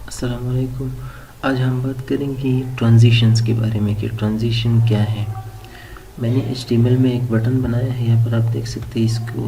अस्सलाम वालेकुम। आज हम बात करेंगे ट्रांजिशंस के बारे में कि ट्रांजिशन क्या है। मैंने HTML में एक बटन बनाया है, यहाँ पर आप देख सकते हैं। इसको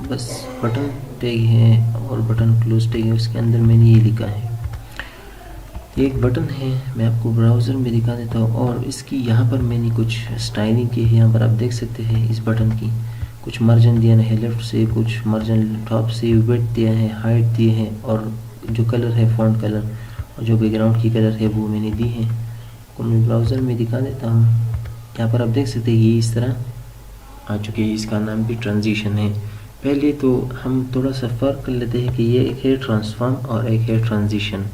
बस बटन टैग है और बटन क्लोज टैग है, उसके अंदर मैंने ये लिखा है। ये एक बटन है, मैं आपको ब्राउज़र में दिखा देता हूँ। और इसकी यहाँ पर मैंने कुछ स्टाइलिंग की है, यहाँ पर आप देख सकते हैं। इस बटन की कुछ मार्जिन दिया है लेफ़्ट से, कुछ मार्जिन टॉप से, विड्थ दिया है, हाइट दिए हैं, और जो कलर है फ़ॉन्ट कलर और जो बैकग्राउंड की कलर है वो मैंने दी है। तो मैं ब्राउज़र में दिखा देता हूँ। यहाँ पर आप देख सकते हैं ये इस तरह आ चुकी है। इसका नाम भी ट्रांजिशन है। पहले तो हम थोड़ा सा फ़र्क कर लेते हैं कि ये एक है ट्रांसफॉर्म और एक है ट्रांजिशन।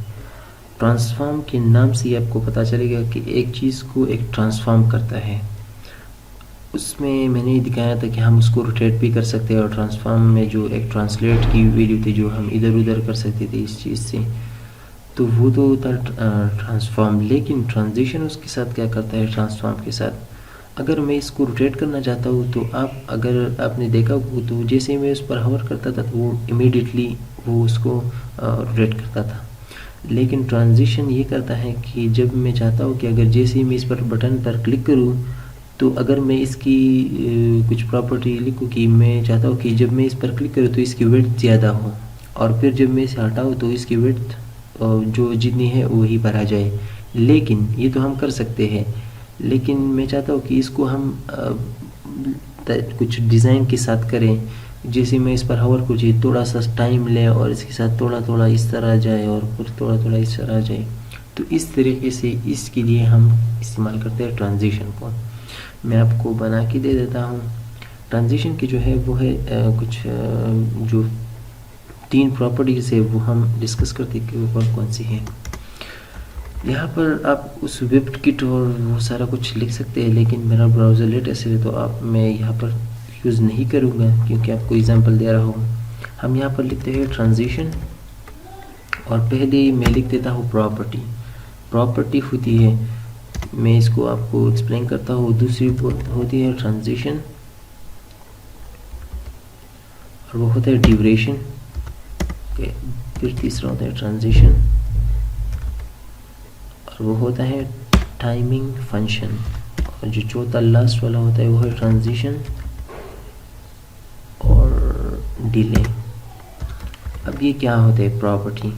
ट्रांसफॉर्म के नाम से ही आपको पता चलेगा कि एक चीज़ को एक ट्रांसफॉर्म करता है। उसमें मैंने दिखाया था कि हम उसको रोटेट भी कर सकते हैं, और ट्रांसफॉर्म में जो एक ट्रांसलेट की वैल्यू थी जो हम इधर उधर कर सकते थे इस चीज़ से, तो वो तो था ट्रांसफॉर्म। लेकिन ट्रांजिशन उसके साथ क्या करता है ट्रांसफॉर्म के साथ, अगर मैं इसको रोटेट करना चाहता हूँ तो अगर आपने देखा हो तो जैसे मैं उस पर हवर करता था तो वो इमीडिएटली वो उसको रोटेट करता था। लेकिन ट्रांजिशन ये करता है कि जब मैं चाहता हूँ कि अगर जैसे ही मैं इस पर बटन पर क्लिक करूँ, तो अगर मैं इसकी कुछ प्रॉपर्टी लिखूँ कि मैं चाहता हूँ कि जब मैं इस पर क्लिक करूँ तो इसकी विड्थ ज़्यादा हो, और फिर जब मैं इसे हटाऊँ तो इसकी विड्थ जो जितनी है वही पर आ जाए। लेकिन ये तो हम कर सकते हैं, लेकिन मैं चाहता हूँ कि इसको हम कुछ डिज़ाइन के साथ करें। जैसे मैं इस पर हवर कुछ थोड़ा सा टाइम ले और इसके साथ थोड़ा थोड़ा इस तरह जाए और फिर थोड़ा थोड़ा इस तरह जाए, तो इस तरीके से इसके लिए हम इस्तेमाल करते हैं ट्रांजिशन को। मैं आपको बना के दे देता हूँ। ट्रांजिशन की जो है वो है कुछ जो 3 प्रॉपर्टीज़ है वो हम डिस्कस करते हैं कि वो कौन कौन सी हैं। यहाँ पर आप उस वेब किट और वो सारा कुछ लिख सकते हैं, लेकिन मेरा ब्राउज़र लेटेस्ट है तो मैं यहाँ पर यूज़ नहीं करूँगा क्योंकि आपको एग्जांपल दे रहा हूँ। हम यहाँ पर लिखते हैं ट्रांजिशन, और पहले मैं लिख देता हूँ प्रॉपर्टी होती है, मैं इसको आपको एक्सप्लेन करता हूँ। दूसरी होती है ट्रांजिशन, और वो होता है ड्यूरेशन। फिर तीसरा होता है ट्रांजिशन, और वो होता है टाइमिंग फंक्शन। और जो चौथा लास्ट वाला होता है वो है ट्रांजिशन और डिले। अब ये क्या होता है प्रॉपर्टी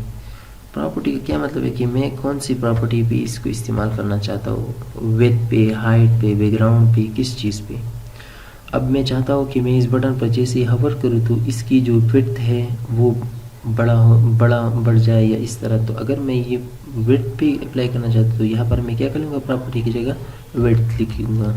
का क्या मतलब है कि मैं कौन सी प्रॉपर्टी पे इसको इस्तेमाल करना चाहता हूँ, विड्थ पे, हाइट पे, बैकग्राउंड पे, किस चीज़ पे। अब मैं चाहता हूँ कि मैं इस बटन पर जैसे ही हवर करूँ तो इसकी जो विड्थ है वो बढ़ जाए या इस तरह। तो अगर मैं ये विड्थ पे अप्लाई करना चाहता हूँ तो यहाँ पर मैं क्या करूँगा, प्रॉपर्टी की जगह विड्थ लिखूँगा।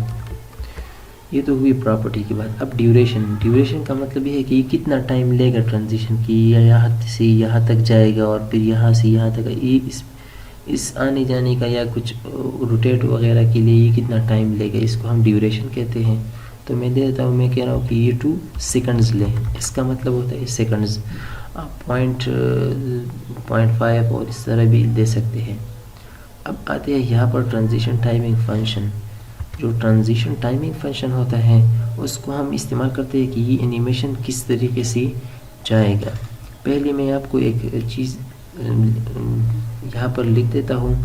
ये तो हुई प्रॉपर्टी की बात। अब ड्यूरेशन का मतलब ये है कि ये कितना टाइम लेगा ट्रांजिशन की, या यहाँ से यहाँ तक जाएगा और फिर यहाँ से यहाँ तक, ये इस आने जाने का या कुछ रोटेट वगैरह के लिए ये कितना टाइम लेगा, इसको हम ड्यूरेशन कहते हैं। तो मैं दे देता हूँ, मैं कह रहा हूँ कि ये 2 सेकंड्स लें, इसका मतलब होता है सेकंड्स। आप 0.5 और इस तरह भी दे सकते हैं। अब आते हैं यहाँ पर ट्रांजिशन टाइमिंग फंक्शन। जो ट्रांजिशन टाइमिंग फंक्शन होता है उसको हम इस्तेमाल करते हैं कि ये एनिमेशन किस तरीके से जाएगा। पहले मैं आपको एक चीज़ यहाँ पर लिख देता हूँ,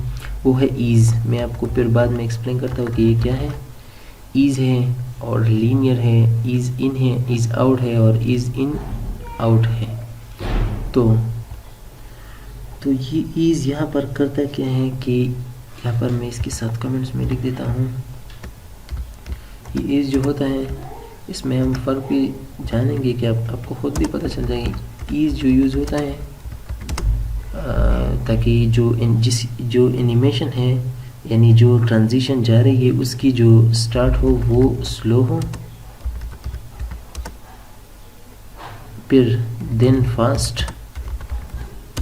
वो है ईज़। मैं आपको फिर बाद में एक्सप्लेन करता हूँ कि ये क्या है। ईज़ है और लीनियर है, ईज़ इन है, ईज़ आउट है और ईज़ इन आउट है। तो ये ईज़ यहाँ पर करता क्या है कि यहाँ पर मैं इसके साथ कमेंट्स में लिख देता हूँ। ये ईज़ जो होता है इसमें हम फ़र्क भी जानेंगे कि आपको खुद भी पता चल जाएगी। ईज़ जो यूज़ होता है ताकि जो एनिमेशन है यानी जो ट्रांजिशन जा रही है उसकी जो स्टार्ट हो वो स्लो हो, फिर देन फास्ट,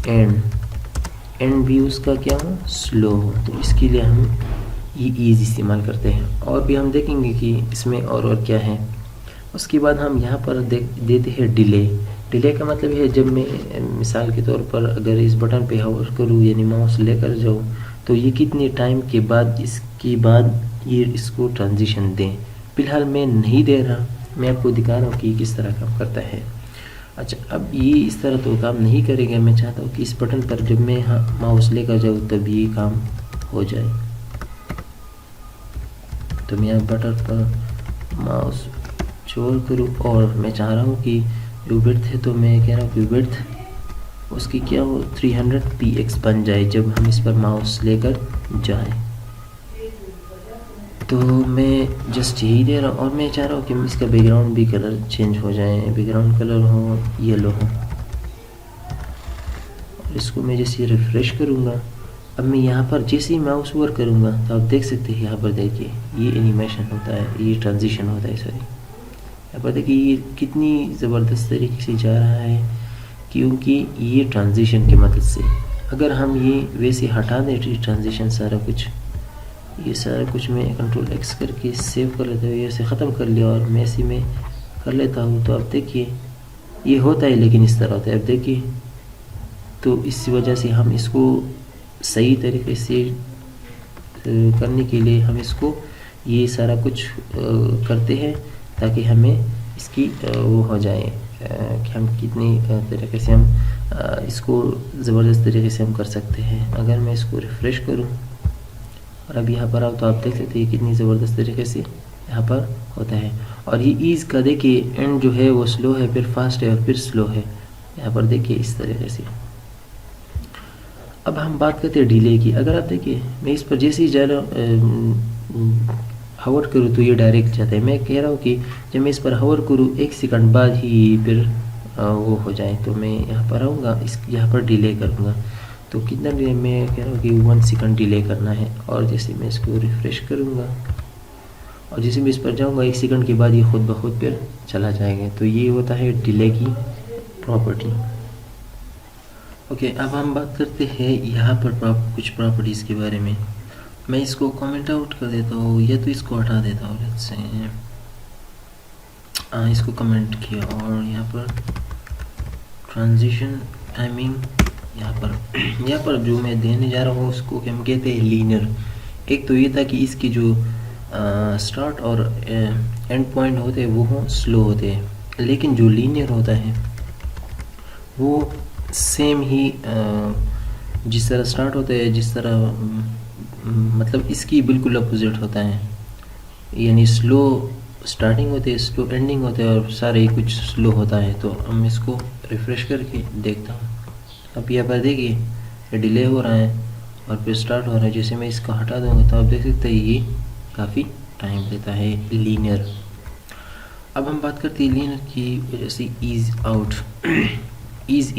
एंड भी उसका क्या हो, स्लो हो। तो इसके लिए हम ये ईज़ इस्तेमाल करते हैं। और भी हम देखेंगे कि इसमें और क्या है। उसके बाद हम यहाँ पर देते हैं डिले का मतलब है जब मैं मिसाल के तौर पर अगर इस बटन पे हवर करूँ यानी माउस लेकर जाऊँ तो ये कितने टाइम के बाद इसके बाद ये इसको ट्रांजिशन दें। फ़िलहाल मैं नहीं दे रहा, मैं आपको दिखा रहा हूँ कि किस तरह काम करता है। अच्छा, अब ये इस तरह तो काम नहीं करेगा। मैं चाहता हूँ कि इस बटन पर जब मैं माउस लेकर जाऊँ तब ये काम हो जाए। तो मैं यहाँ बटन पर माउस छोड़ करूँ और मैं चाह रहा हूँ कि जो विड्थ है, तो मैं कह रहा हूँ कि विड्थ उसकी क्या हो 300 px बन जाए जब हम इस पर माउस लेकर जाएं। तो मैं जस्ट यही दे रहा हूँ और मैं चाह रहा हूँ कि इसका बैकग्राउंड भी कलर चेंज हो जाए, बैकग्राउंड कलर हो येलो हो। और इसको मैं जैसे रिफ़्रेश करूँगा, अब मैं यहाँ पर जैसे ही माउस ओवर करूँगा तो आप देख सकते हैं यहाँ पर देखिए ये एनिमेशन होता है, ये ट्रांजिशन होता है। सॉरी, यहाँ पर देखिए ये कितनी ज़बरदस्त तरीके से जा रहा है, क्योंकि ये ट्रांजिशन की मदद से। अगर हम ये वैसे हटा दें ट्रांजिशन सारा कुछ, ये सारा कुछ मैं कंट्रोल एक्स करके सेव कर लेता हूँ, ये से ख़त्म कर लिया और मैं इसी में कर लेता हूँ। तो अब देखिए ये होता है, लेकिन इस तरह होता है। अब देखिए, तो इस वजह से हम इसको सही तरीके से करने के लिए हम इसको ये सारा कुछ करते हैं, ताकि हमें इसकी वो हो जाए कि हम कितनी तरीके से हम इसको ज़बरदस्त तरीके से हम कर सकते हैं। अगर मैं इसको रिफ़्रेश करूं और अब यहाँ पर आओ तो आप देख सकते हैं कितनी ज़बरदस्त तरीके से यहाँ पर होता है। और ये ईज़ का देखिए एंड जो है वो स्लो है, फिर फास्ट है और फिर स्लो है। यहाँ पर देखिए इस तरीके से। अब हम बात करते हैं डिले की। अगर आप देखिए मैं इस पर जैसे ही जा रहा हवर करूँ तो ये डायरेक्ट जाता है। मैं कह रहा हूँ कि जब मैं इस पर हवर करूँ 1 सेकंड बाद ही फिर वो हो जाए, तो मैं यहाँ पर आऊँगा, इस यहाँ पर डिले करूँगा। तो कितना डिले, मैं कह रहा हूँ कि 1 सेकंड डिले करना है। और जैसे मैं इसको रिफ़्रेश करूँगा और जैसे मैं इस पर जाऊँगा 1 सेकंड के बाद ये खुद ब खुद फिर चला जाएगा। तो ये होता है डिले की प्रॉपर्टी। ओके, अब हम बात करते हैं यहाँ पर कुछ प्रॉपर्टीज़ के बारे में। मैं इसको कमेंट आउट कर देता हूँ या तो इसको हटा देता हूँ। लेट्स से इसको कमेंट किया और यहाँ पर ट्रांजिशन टाइमिंग, यहाँ पर जो मैं देने जा रहा हूँ उसको हम कहते हैं लीनियर। एक तो ये था कि इसकी जो स्टार्ट और एंड पॉइंट होते हैं वो स्लो होते हैं, लेकिन जो लीनियर होता है वो सेम ही जिस तरह स्टार्ट होता है, जिस तरह मतलब इसकी बिल्कुल अपोजिट होता है। यानी स्लो स्टार्टिंग होती है, स्लो एंडिंग होता है और सारे कुछ स्लो होता है। तो हम इसको रिफ़्रेश करके देखता हूँ। अब यहाँ पर देखिए डिले हो रहा है और फिर स्टार्ट हो रहा है। जैसे मैं इसको हटा दूँगा तो आप देख सकते हैं ये काफ़ी टाइम लेता है, लीनियर। अब हम बात करते हैं लीनियर की वजह से ईज़ आउट। ईज़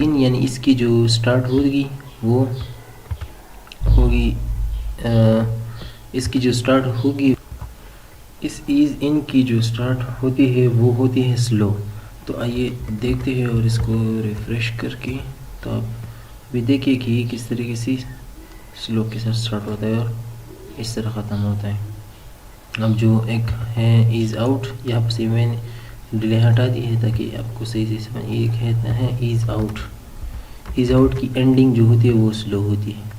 इन यानी इसकी जो स्टार्ट होगी वो होगी इसकी जो स्टार्ट होगी, इस ईज़ इन की जो स्टार्ट होती है वो होती है स्लो। तो आइए देखते हैं और इसको रिफ़्रेश करके तो आप भी देखिए कि ये किस तरीके से स्लो के साथ स्टार्ट होता है और इस तरह ख़त्म होता है। अब जो एक है ईज़ आउट, यहाँ से मैंने डिले हटा दी है ताकि आपको सही से समझ। एक है ईज़ आउट। ईज़ आउट की एंडिंग जो होती है वो स्लो होती है।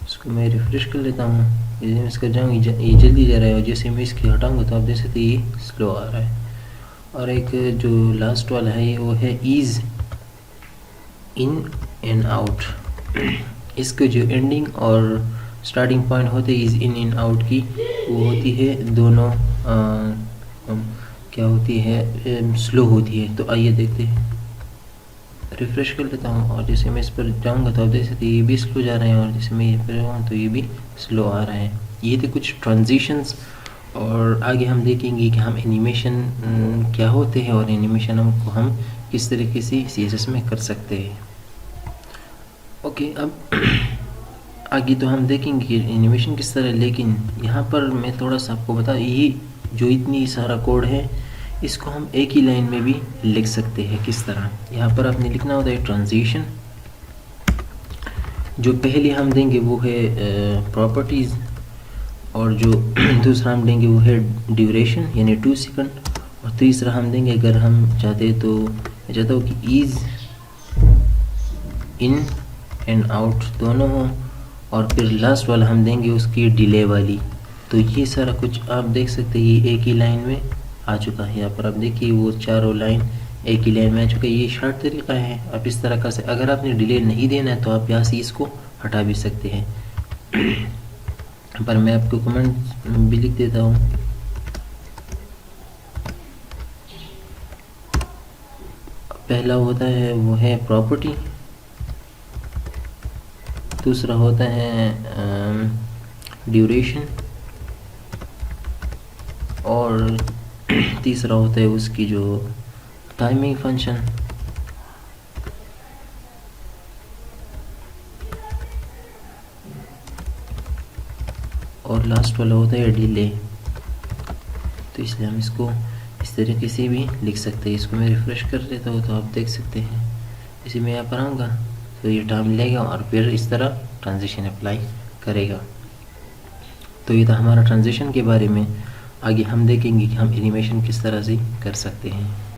इसको मैं रिफ़्रेश कर लेता हूँ। जैसे मैं इसका जाऊँगी ये जल्दी जा रहा है और जैसे मैं इसकी हटाऊँगा तो आप देख सकते ये स्लो आ रहा है। और एक जो लास्ट वाला है वो है ईज़ इन एंड आउट। इसके जो एंडिंग और स्टार्टिंग पॉइंट होते हैं ईज़ इन एंड आउट की, वो होती है दोनों क्या होती है, स्लो होती है। तो आइए देखते हैं, रिफ़्रेश कर लेता हूँ और जैसे मैं इस पर जाऊँगा तो आप देख सकते हैं ये भी स्लो जा रहे हैं और जैसे मैं ये पर आऊँ तो ये भी स्लो आ रहा है। ये थे कुछ ट्रांजिशंस और आगे हम देखेंगे कि हम एनिमेशन क्या होते हैं और एनिमेशन हम किस तरीके से CSS में कर सकते हैं। ओके, अब आगे तो हम देखेंगे कि एनिमेशन किस तरह, लेकिन यहाँ पर मैं थोड़ा सा आपको बता, ये जो इतनी सारा कोड है इसको हम एक ही लाइन में भी लिख सकते हैं। किस तरह, यहाँ पर आपने लिखना होता है ट्रांजिशन। जो पहले हम देंगे वो है प्रॉपर्टीज़ और जो दूसरा हम देंगे वो है ड्यूरेशन यानी 2 सेकंड और तीसरा हम देंगे अगर हम चाहते तो मैं चाहता हूँ कि ईज़ इन एंड आउट दोनों हों और फिर लास्ट वाला हम देंगे उसकी डिले वाली। तो ये सारा कुछ आप देख सकते हैं ये एक ही लाइन में आ चुका है। यहाँ पर आप देखिए वो चारों लाइन एक ही लाइन में आ चुका है। ये शॉर्ट तरीका है, आप इस तरह कर सकते। अगर आपने डिले नहीं देना है तो आप यहाँ से इसको हटा भी सकते हैं पर मैं आपको कमेंट भी लिख देता हूँ। पहला होता है वो है प्रॉपर्टी, दूसरा होता है ड्यूरेशन, और तीसरा होता है उसकी जो टाइमिंग फंक्शन, और लास्ट वाला होता है डिले। तो इसलिए हम इसको इस तरीके से भी लिख सकते हैं। इसको मैं रिफ़्रेश कर देता हूँ तो आप देख सकते हैं। इसी में यहाँ पर आऊँगा तो ये टाइम लेगा और फिर इस तरह ट्रांजिशन अप्लाई करेगा। तो ये था हमारा ट्रांजिशन के बारे में। आगे हम देखेंगे कि हम एनिमेशन किस तरह से कर सकते हैं।